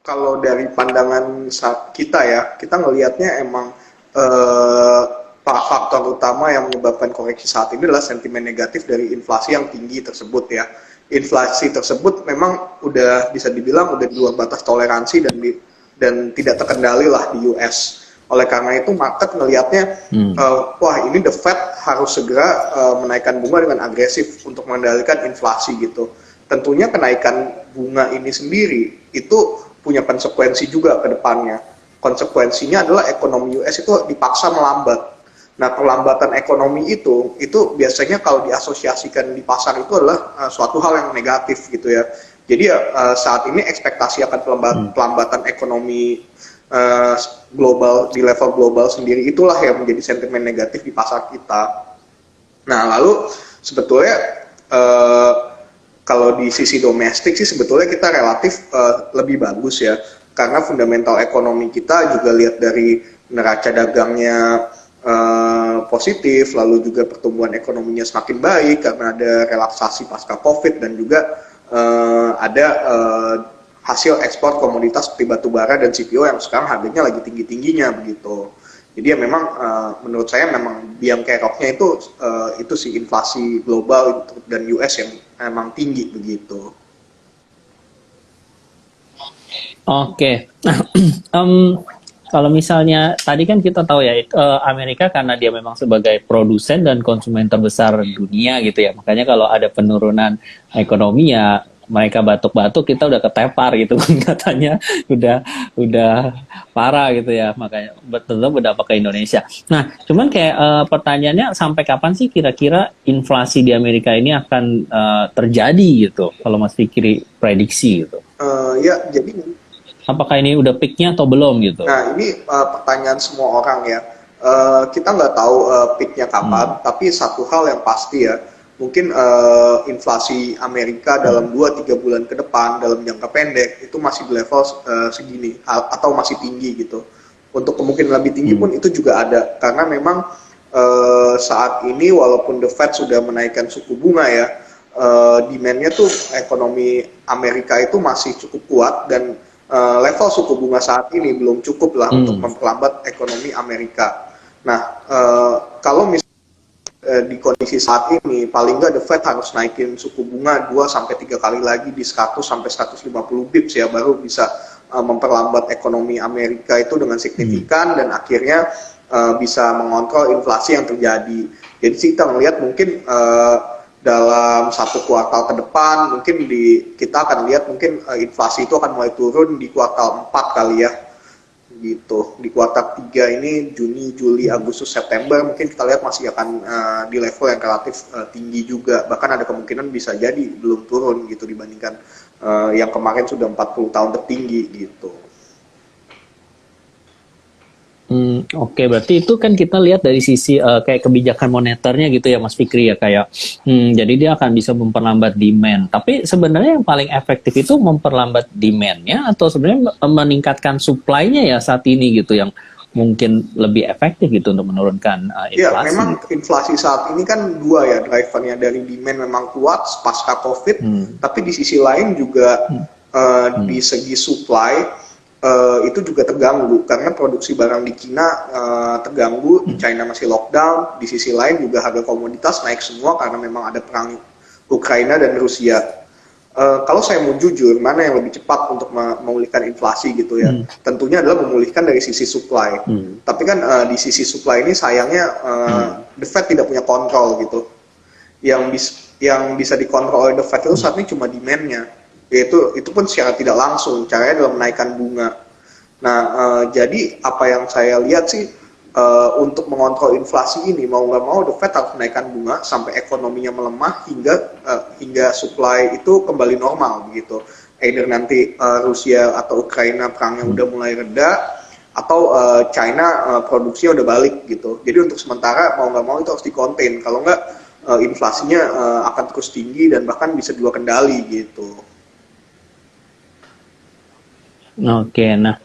Kalau dari pandangan kita ya, kita ngelihatnya emang eh, faktor utama yang menyebabkan koreksi saat ini adalah sentimen negatif dari inflasi yang tinggi tersebut ya. Inflasi tersebut memang udah bisa dibilang udah di luar batas toleransi dan tidak terkendali lah di US. Oleh karena itu market ngelihatnya Hmm. wah ini the Fed harus segera menaikkan bunga dengan agresif untuk mengendalikan inflasi gitu. Tentunya kenaikan bunga ini sendiri itu punya konsekuensi juga ke depannya. Konsekuensinya adalah ekonomi US itu dipaksa melambat. Nah, pelambatan ekonomi itu biasanya kalau diasosiasikan di pasar itu adalah suatu hal yang negatif gitu ya. Jadi ya saat ini ekspektasi akan Hmm. pelambatan ekonomi uh, global di level global sendiri itulah yang menjadi sentimen negatif di pasar kita. Nah, lalu sebetulnya uh, kalau di sisi domestik sih sebetulnya kita relatif lebih bagus ya, karena fundamental ekonomi kita juga lihat dari neraca dagangnya positif, lalu juga pertumbuhan ekonominya semakin baik karena ada relaksasi pasca COVID dan juga ada hasil ekspor komoditas seperti batu bara dan CPO yang sekarang harganya lagi tinggi-tingginya begitu. Jadi ya memang menurut saya memang biang keroknya itu sih inflasi global dan US yang memang tinggi begitu. Oke. Nah, em, kalau misalnya tadi kan kita tahu ya, Amerika karena dia memang sebagai produsen dan konsumen terbesar dunia gitu ya. Makanya kalau ada penurunan ekonomi ya mereka batuk-batuk kita udah ketepar gitu kan katanya udah udah parah gitu ya. Makanya betul berdampak ke Indonesia. Nah, cuman kayak pertanyaannya sampai kapan sih kira-kira inflasi di Amerika ini akan terjadi gitu? Kalau Mas Fikri prediksi gitu. Ya jadi Apakah ini udah peaknya atau belum gitu? nah ini pertanyaan semua orang ya. Kita nggak tahu peaknya Hmm. kapan, tapi satu hal yang pasti ya, mungkin inflasi Amerika Hmm. dalam 2-3 bulan ke depan dalam jangka pendek itu masih di level segini atau masih tinggi gitu. Untuk kemungkinan lebih tinggi Hmm. pun itu juga ada, karena memang saat ini walaupun the Fed sudah menaikkan suku bunga ya, demand-nya tuh ekonomi Amerika itu masih cukup kuat dan level suku bunga saat ini belum cukup lah untuk Hmm. memperlambat ekonomi Amerika. Nah, kalau misalnya di kondisi saat ini paling nggak the Fed harus naikin suku bunga 2 sampai 3 kali lagi di 100 sampai 150 bips ya baru bisa memperlambat ekonomi Amerika itu dengan Hmm. signifikan dan akhirnya bisa mengontrol inflasi yang terjadi. Jadi kita melihat mungkin dalam satu kuartal ke depan mungkin kita akan lihat mungkin inflasi itu akan mulai turun di kuartal 4 kali ya gitu. Di kuartal 3 ini Juni, Juli, Agustus, September mungkin kita lihat masih akan di level yang relatif tinggi juga. Bahkan ada kemungkinan bisa jadi belum turun gitu dibandingkan yang kemarin sudah 40 tahun tertinggi gitu. Oke, berarti itu kan kita lihat dari sisi kayak kebijakan moneternya gitu ya, Mas Fikri ya kayak, jadi dia akan bisa memperlambat demand. Tapi sebenarnya yang paling efektif itu memperlambat demand-nya atau sebenarnya meningkatkan supply-nya ya saat ini gitu yang mungkin lebih efektif gitu untuk menurunkan Ya, memang inflasi gitu. inflasi saat ini kan dua ya drivernya, dari demand memang kuat pasca COVID, Hmm. tapi di sisi lain juga Hmm. di Hmm. segi supply itu juga terganggu karena produksi barang di Cina terganggu, di Hmm. China masih lockdown, di sisi lain juga harga komoditas naik semua karena memang ada perang Ukraina dan Rusia. Kalau saya mau jujur, mana yang lebih cepat untuk memulihkan inflasi gitu ya? Hmm. Tentunya adalah memulihkan dari sisi supply. Hmm. Tapi kan di sisi supply ini sayangnya Hmm. the Fed tidak punya kontrol gitu. Yang bisa dikontrol oleh the Fed itu Hmm. saat ini cuma demand-nya. Yaitu itu pun secara tidak langsung, caranya adalah menaikkan bunga. Nah, jadi apa yang saya lihat sih untuk mengontrol inflasi ini mau nggak mau the Fed harus menaikkan bunga sampai ekonominya melemah hingga supply itu kembali normal begitu. Either nanti Rusia atau Ukraina perangnya Hmm. udah mulai reda atau China produksinya udah balik gitu. Jadi untuk sementara mau nggak mau itu harus dikontain. Kalau nggak inflasinya akan terus tinggi dan bahkan bisa di luar kendali gitu. Oke, nah,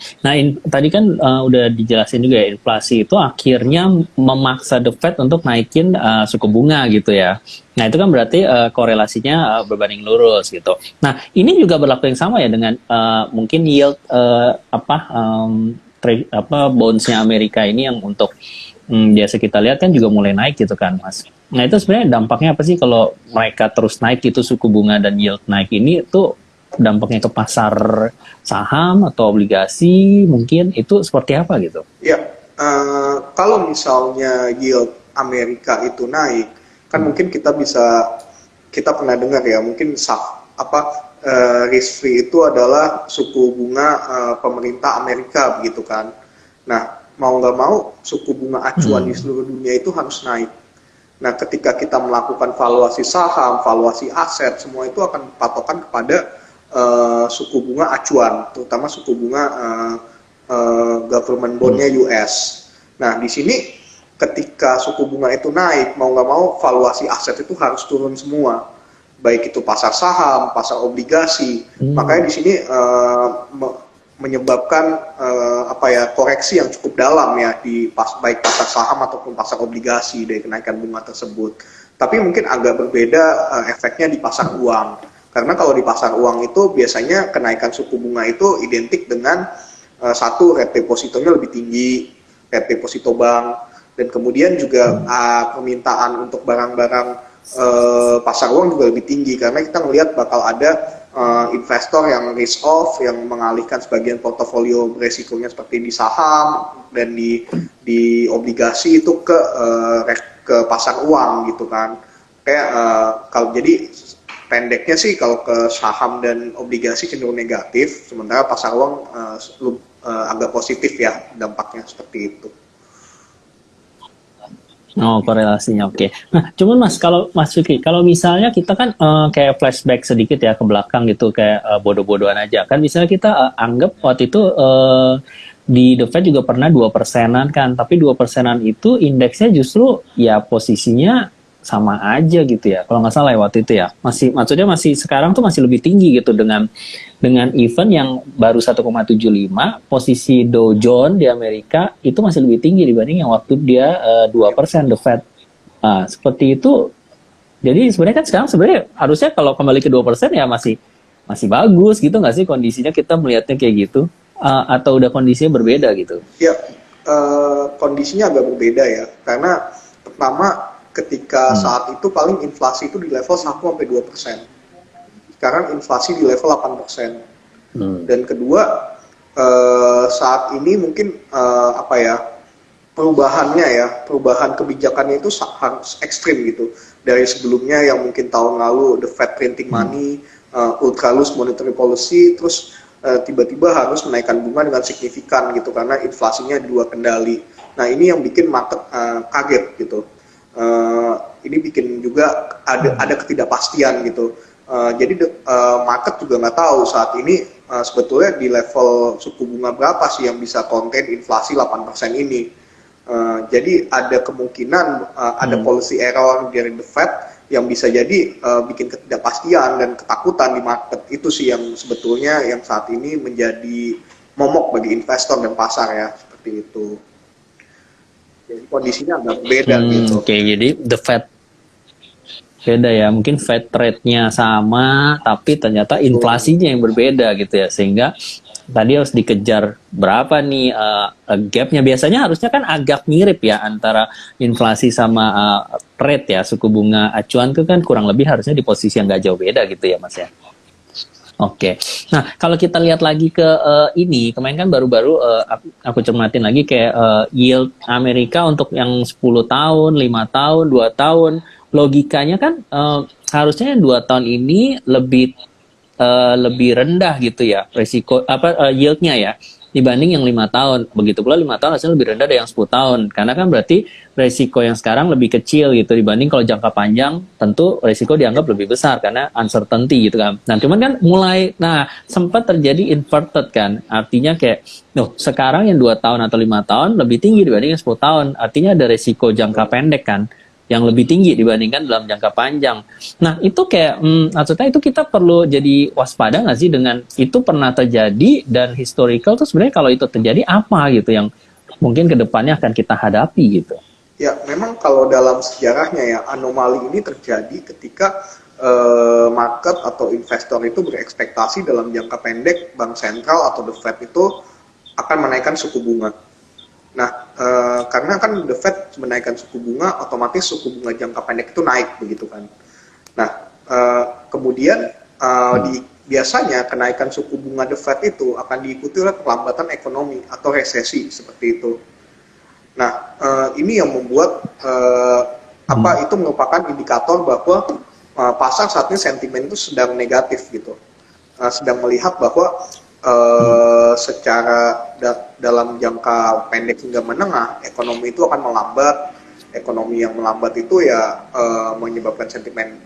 tadi kan udah dijelasin juga ya, inflasi itu akhirnya memaksa The Fed untuk naikin suku bunga gitu ya. Nah, itu kan berarti korelasinya berbanding lurus gitu. Nah, ini juga berlaku yang sama ya dengan mungkin yield bondsnya Amerika ini yang untuk biasa kita lihat kan juga mulai naik gitu kan, Mas. Nah, itu sebenarnya dampaknya apa sih kalau mereka terus naik itu suku bunga dan yield naik ini tuh dampaknya ke pasar saham atau obligasi mungkin itu seperti apa gitu? Ya, kalau misalnya yield Amerika itu naik, kan mungkin kita pernah dengar ya, mungkin risk free itu adalah suku bunga pemerintah Amerika begitu kan. Nah, mau nggak mau suku bunga acuan di seluruh dunia itu harus naik. Nah, ketika kita melakukan valuasi saham, valuasi aset, semua itu akan patokan kepada suku bunga acuan, terutama suku bunga government bondnya US. Nah, di sini ketika suku bunga itu naik, mau nggak mau valuasi aset itu harus turun semua, baik itu pasar saham, pasar obligasi. Makanya di sini menyebabkan koreksi yang cukup dalam ya di baik pasar saham ataupun pasar obligasi dari kenaikan bunga tersebut. Tapi mungkin agak berbeda efeknya di pasar uang. Karena kalau di pasar uang itu biasanya kenaikan suku bunga itu identik dengan satu, rate depositonya lebih tinggi, rate deposito bank, dan kemudian juga permintaan untuk barang-barang pasar uang juga lebih tinggi karena kita melihat bakal ada investor yang risk off, yang mengalihkan sebagian portofolio beresikonya seperti di saham dan di obligasi itu ke pasar uang gitu kan. Kayak kalau jadi pendeknya sih kalau ke saham dan obligasi cenderung negatif, sementara pasar uang agak positif ya dampaknya seperti itu. Oh, korelasinya oke. Nah, cuman Mas, kalau Mas Fikri, kalau misalnya kita kan kayak flashback sedikit ya ke belakang gitu, kayak bodoh-bodohan aja. Kan misalnya kita anggap waktu itu di The Fed juga pernah 2%-an kan, tapi 2%-an itu indeksnya justru ya posisinya sama aja gitu ya. Kalau nggak salah ya waktu itu ya. Maksudnya masih sekarang tuh masih lebih tinggi gitu dengan event yang baru 1,75, posisi Dow Jones di Amerika itu masih lebih tinggi dibanding yang waktu dia 2% The Fed. Nah, seperti itu. Jadi sebenarnya kan sekarang sebenarnya harusnya kalau kembali ke 2% ya masih bagus gitu nggak sih kondisinya, kita melihatnya kayak gitu. Atau udah kondisinya berbeda gitu? Ya, kondisinya agak berbeda ya. Karena pertama ketika saat itu paling inflasi itu di level 1-2%. Sekarang inflasi di level 8%. Dan kedua, saat ini mungkin perubahan kebijakannya itu harus ekstrim gitu. Dari sebelumnya yang mungkin tahun lalu the Fed printing money, ultra loose monetary policy, terus tiba-tiba harus menaikkan bunga dengan signifikan gitu karena inflasinya di luar kendali. Nah, ini yang bikin market kaget gitu. Ini bikin juga ada ketidakpastian gitu. Jadi market juga nggak tahu saat ini sebetulnya di level suku bunga berapa sih yang bisa contain inflasi 8% ini. Jadi ada kemungkinan ada policy error dari the Fed yang bisa jadi bikin ketidakpastian dan ketakutan di market. Itu sih yang sebetulnya yang saat ini menjadi momok bagi investor dan pasar ya, seperti itu. Jadi kondisinya agak beda gitu. Oke, jadi the Fed beda ya, mungkin Fed rate-nya sama tapi ternyata inflasinya yang berbeda gitu ya, sehingga tadi harus dikejar berapa nih gapnya. Biasanya harusnya kan agak mirip ya antara inflasi sama rate ya, suku bunga acuan itu kan kurang lebih harusnya di posisi yang nggak jauh beda gitu ya Mas ya. Oke, nah kalau kita lihat lagi ke ini, kemarin kan baru-baru aku cermatin lagi kayak yield Amerika untuk yang 10 tahun, 5 tahun, 2 tahun, logikanya kan harusnya yang 2 tahun ini lebih rendah gitu ya, risiko yieldnya ya, dibanding yang 5 tahun. Begitu pula 5 tahun hasilnya lebih rendah dari yang 10 tahun, karena kan berarti risiko yang sekarang lebih kecil gitu dibanding kalau jangka panjang, tentu risiko dianggap lebih besar karena uncertainty gitu kan. Nah cuman kan sempat terjadi inverted kan, artinya kayak sekarang yang 2 tahun atau 5 tahun lebih tinggi dibanding yang 10 tahun, artinya ada risiko jangka pendek kan. yang lebih tinggi dibandingkan dalam jangka panjang. Nah, itu kayak, maksudnya itu kita perlu jadi waspada nggak sih dengan itu pernah terjadi dan historical tuh sebenarnya kalau itu terjadi apa gitu yang mungkin kedepannya akan kita hadapi gitu. Ya, memang kalau dalam sejarahnya ya, anomali ini terjadi ketika market atau investor itu berekspektasi dalam jangka pendek bank sentral atau the Fed itu akan menaikkan suku bunga. Nah, karena kan the Fed menaikkan suku bunga, otomatis suku bunga jangka pendek itu naik begitu kan. Nah, kemudian biasanya kenaikan suku bunga the Fed itu akan diikuti oleh perlambatan ekonomi atau resesi seperti itu. Nah, ini yang membuat itu merupakan indikator bahwa pasar saat ini sentimen itu sedang negatif gitu, sedang melihat bahwa secara dalam jangka pendek hingga menengah ekonomi itu akan melambat. Ekonomi yang melambat itu ya menyebabkan sentimen,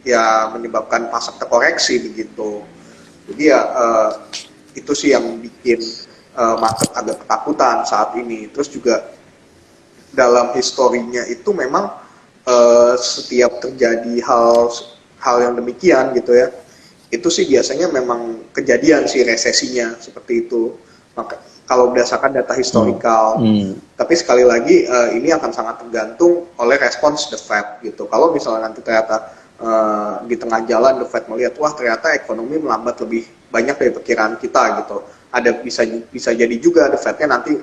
ya menyebabkan pasar terkoreksi begitu. Jadi ya itu sih yang bikin market agak ketakutan saat ini. Terus juga dalam historinya itu memang setiap terjadi hal yang demikian gitu ya, itu sih biasanya memang kejadian sih resesinya seperti itu. Maka kalau berdasarkan data historikal, tapi sekali lagi ini akan sangat tergantung oleh respons the Fed gitu. Kalau misalnya nanti ternyata di tengah jalan the Fed melihat wah ternyata ekonomi melambat lebih banyak dari perkiraan kita gitu, ada bisa jadi juga the Fed-nya nanti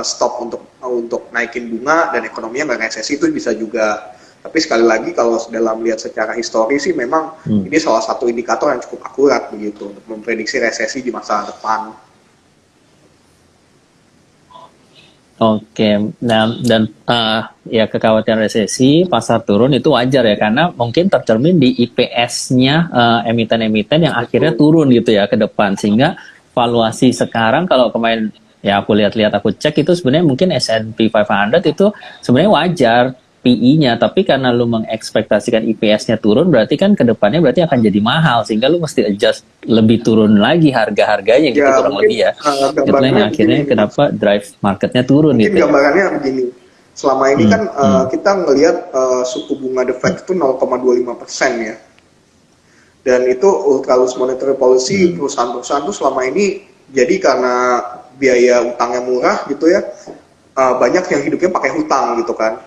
stop untuk naikin bunga dan ekonominya nggak resesi, itu bisa juga. Tapi sekali lagi kalau dalam lihat secara histori sih memang ini salah satu indikator yang cukup akurat begitu untuk memprediksi resesi di masa depan. Oke, dan ya kekhawatiran resesi, pasar turun itu wajar ya, karena mungkin tercermin di IPS-nya emiten-emiten yang akhirnya turun gitu ya ke depan, sehingga valuasi sekarang kalau kemarin ya aku lihat-lihat aku cek itu sebenarnya mungkin S&P 500 itu sebenarnya wajar PI-nya, tapi karena lu mengekspektasikan IPS-nya turun, berarti kan ke depannya berarti akan jadi mahal, sehingga lu mesti adjust lebih turun lagi harga-harganya gitu Ya, kurang lebih ya. Itu yang akhirnya begini, kenapa drive marketnya turun mungkin gitu ya. gambarannya begini. Selama ini kan kita ngelihat suku bunga the Fed itu 0,25% ya. Dan itu ultra loose monetary policy, perusahaan-perusahaan itu selama ini jadi karena biaya utangnya murah gitu ya, banyak yang hidupnya pakai hutang gitu kan.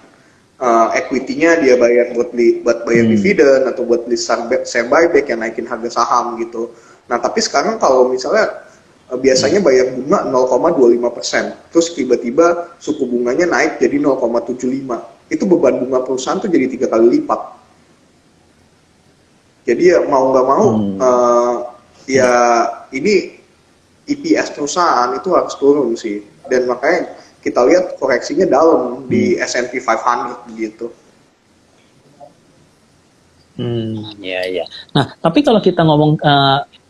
Equity-nya dia bayar buat bayar dividen atau buat beli share buyback yang naikin harga saham gitu. Nah, tapi sekarang kalau misalnya biasanya bayar bunga 0,25%, terus tiba-tiba suku bunganya naik jadi 0,75, itu beban bunga perusahaan tuh jadi 3 kali lipat. Jadi ya mau nggak mau ya ini EPS perusahaan itu harus turun sih, dan makanya kita lihat koreksinya dalam di S&P 500 gitu. Ya, ya. Nah, tapi kalau kita ngomong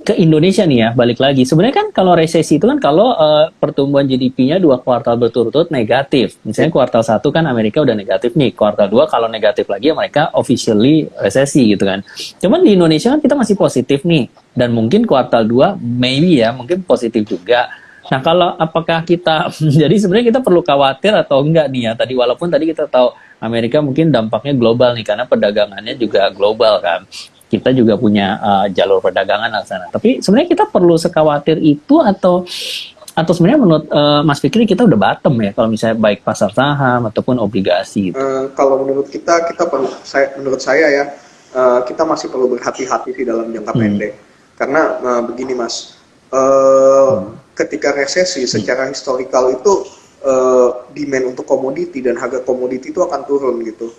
ke Indonesia nih ya, balik lagi. Sebenarnya kan kalau resesi itu kan kalau pertumbuhan GDP-nya 2 kuartal berturut-turut negatif. Misalnya kuartal 1 kan Amerika udah negatif nih. Kuartal 2 kalau negatif lagi ya mereka officially resesi gitu kan. Cuman di Indonesia kan kita masih positif nih. Dan mungkin kuartal 2 maybe ya, mungkin positif juga. Nah, kalau apakah kita, jadi sebenarnya kita perlu khawatir atau enggak nih ya, tadi walaupun tadi kita tahu Amerika mungkin dampaknya global nih, karena perdagangannya juga global kan. Kita juga punya jalur perdagangan di sana. Tapi sebenarnya kita perlu sekhawatir itu atau sebenarnya menurut Mas Fikri kita udah bottom ya, kalau misalnya baik pasar saham ataupun obligasi gitu. Kalau menurut kita perlu, menurut saya ya, kita masih perlu berhati-hati sih dalam jangka pendek. Karena begini Mas, ketika resesi secara historikal itu demand untuk komoditi dan harga komoditi itu akan turun gitu.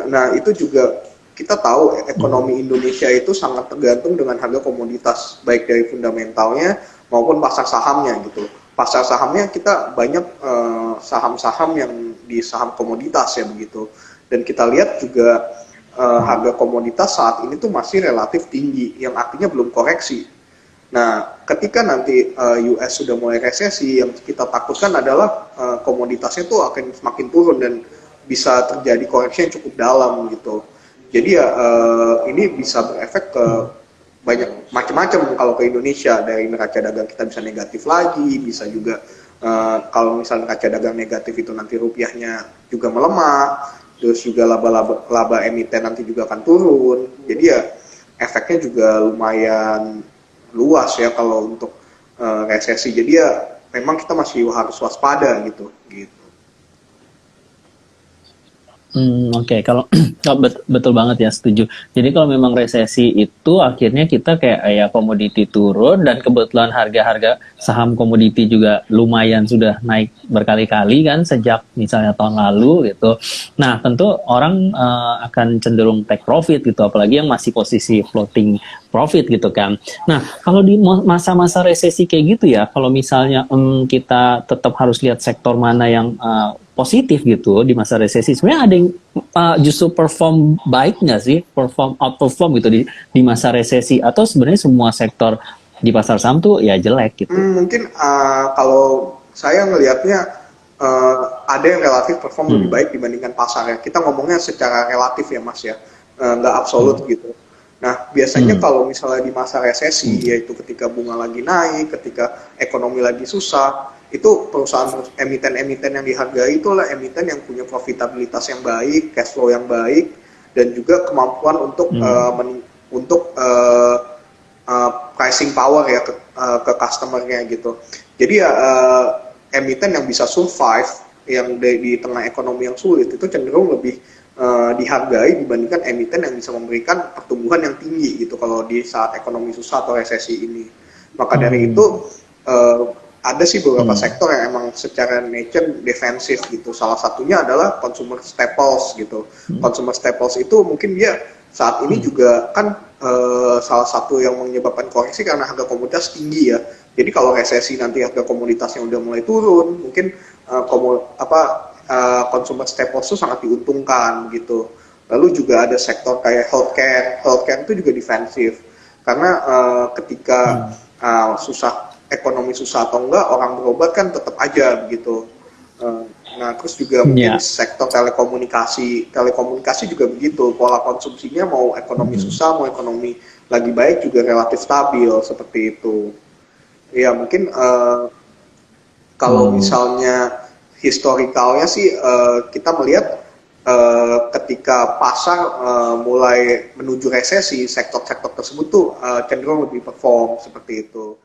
Nah itu juga kita tahu ekonomi Indonesia itu sangat tergantung dengan harga komoditas, baik dari fundamentalnya maupun pasar sahamnya gitu. Pasar sahamnya kita banyak saham-saham yang di saham komoditas ya begitu. Dan kita lihat juga harga komoditas saat ini tuh masih relatif tinggi, yang artinya belum koreksi. Nah, ketika nanti US sudah mulai resesi, yang kita takutkan adalah komoditasnya tuh akan semakin turun dan bisa terjadi koreksi yang cukup dalam gitu. Jadi ya ini bisa berefek ke banyak macam-macam. Kalau ke Indonesia, dari neraca dagang kita bisa negatif lagi, bisa juga kalau misalnya neraca dagang negatif itu nanti rupiahnya juga melemah. terus juga laba emiten nanti juga akan turun. Jadi ya efeknya juga lumayan luas ya kalau untuk resesi. Jadi ya memang kita masih harus waspada gitu. Oke. Kalau betul banget ya, setuju. Jadi kalau memang resesi itu akhirnya kita kayak ya komoditi turun dan kebetulan harga-harga saham komoditi juga lumayan sudah naik berkali-kali kan sejak misalnya tahun lalu gitu. Nah, tentu orang akan cenderung take profit gitu, apalagi yang masih posisi floating profit gitu kan. Nah, kalau di masa-masa resesi kayak gitu ya, kalau misalnya kita tetap harus lihat sektor mana yang positif gitu di masa resesi, sebenarnya ada yang justru perform baik nggak sih, outperform gitu di masa resesi, atau sebenarnya semua sektor di pasar saham tuh ya jelek gitu? Mungkin kalau saya ngelihatnya ada yang relatif perform lebih baik dibandingkan pasar ya. Kita ngomongnya secara relatif ya Mas ya, nggak absolut gitu. Nah biasanya kalau misalnya di masa resesi, yaitu ketika bunga lagi naik, ketika ekonomi lagi susah, itu perusahaan emiten-emiten yang dihargai itulah emiten yang punya profitabilitas yang baik, cash flow yang baik, dan juga kemampuan untuk pricing power ya ke customernya gitu. Jadi ya emiten yang bisa survive yang di tengah ekonomi yang sulit itu cenderung lebih dihargai dibandingkan emiten yang bisa memberikan pertumbuhan yang tinggi gitu kalau di saat ekonomi susah atau resesi ini. Maka dari itu ada sih beberapa sektor yang emang secara nature defensif gitu. Salah satunya adalah consumer staples gitu. Consumer staples itu mungkin dia saat ini juga kan salah satu yang menyebabkan koreksi karena harga komoditas tinggi ya. Jadi kalau resesi nanti harga komoditasnya udah mulai turun, mungkin consumer staples itu sangat diuntungkan gitu. Lalu juga ada sektor kayak healthcare itu juga defensif karena ketika ekonomi susah atau enggak, orang berobat kan tetap aja begitu. Nah, terus juga mungkin sektor telekomunikasi juga begitu. Pola konsumsinya mau ekonomi susah, mau ekonomi lagi baik juga relatif stabil seperti itu. Ya mungkin kalau misalnya historikalnya sih kita melihat ketika pasar mulai menuju resesi, sektor-sektor tersebut tuh cenderung lebih perform seperti itu.